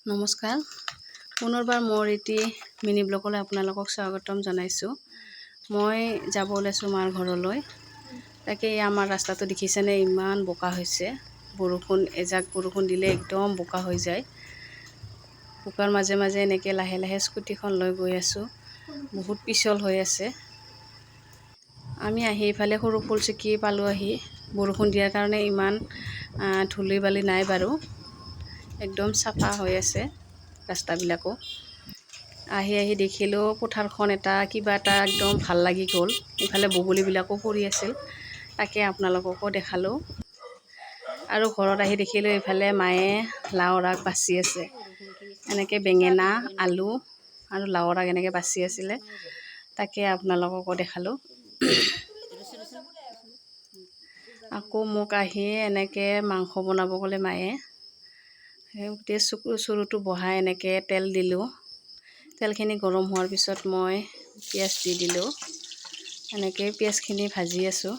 নমস্কাৰ পুনৰবাৰ মোৰ এটি মিনি ব্লগলৈ আপোনালোকক স্বাগতম জনাইছোঁ। মই যাব ওলাইছোঁ মাৰ ঘৰলৈ। তাকে আমাৰ ৰাস্তাটো দেখিছেনে, ইমান বোকা হৈছে। এজাক বৰষুণ দিলে একদম বোকা হৈ যায়। বোকাৰ মাজে মাজে এনেকৈ লাহে লাহে স্কুটিখন লৈ গৈ আছোঁ। বহুত পিছল হৈ আছে। আমি আহি ইফালে সৰু ফুলচিকি পালোঁ। আহি বৰষুণ দিয়াৰ কাৰণে ইমান ধূলি বালি নাই বাৰু, একদম চাফা হৈ আছে ৰাস্তাবিলাকো। আহি দেখিলোঁ পথাৰখন কিবা এটা একদম ভাল লাগি গ'ল। ইফালে বগলীবিলাকো পৰি আছিল, তাকে আপোনালোককো দেখালোঁ। আৰু ঘৰত আহি দেখিলোঁ ইফালে মায়ে লাওৰ আগ বাচি আছে। এনেকৈ বেঙেনা, আলু আৰু লাওৰ আগ এনেকৈ বাচি আছিলে, তাকে আপোনালোককো দেখালোঁ। আকৌ মোক আহি এনেকৈ মাংস বনাব ক'লে মায়ে। গোটেই চৰুটো বহাই এনেকৈ তেল দিলোঁ। তেলখিনি গৰম হোৱাৰ পিছত মই পিঁয়াজ দি দিলোঁ। এনেকৈ পিঁয়াজখিনি ভাজি আছোঁ,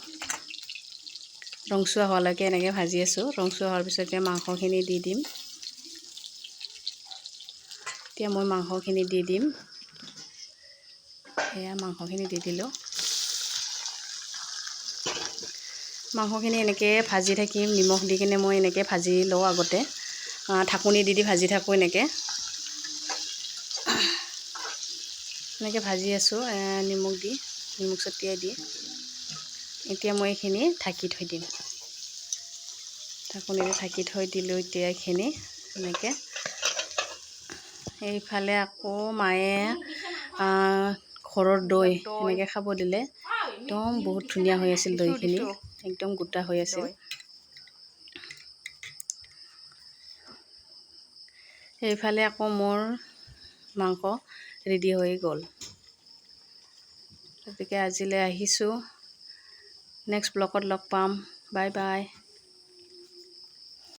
ৰংচুৱা হোৱালৈকে এনেকৈ ভাজি আছোঁ। ৰংচুৱা হোৱাৰ পিছত এতিয়া মাংসখিনি দি দিম। এতিয়া মই মাংসখিনি দি দিম। এয়া মাংসখিনি দি দিলোঁ। মাংসখিনি এনেকৈ ভাজি থাকিম, নিমখ দি কিনে মই এনেকৈ ভাজি লওঁ আগতে। ঢাকনি দি ভাজি থাকোঁ এনেকৈ ভাজি আছোঁ। নিমখ ছটিয়াই দি এতিয়া মই এইখিনি ঢাকি থৈ দিম। ঢাকনিৰে ঢাকি থৈ দিলোঁ। এতিয়া এইখিনি এনেকৈ এইফালে আকৌ মায়ে ঘৰৰ দৈ এনেকৈ খাব দিলে। একদম বহুত ধুনীয়া হৈ আছিল দৈখিনি, একদম গোটা হৈ আছিল। সেইফালে আকৌ মোৰ মাংস ৰেডি হৈ গ'ল। গতিকে আজিলৈ আহিছোঁ। নেক্সট ব্লগত লগ পাম। Bye bye.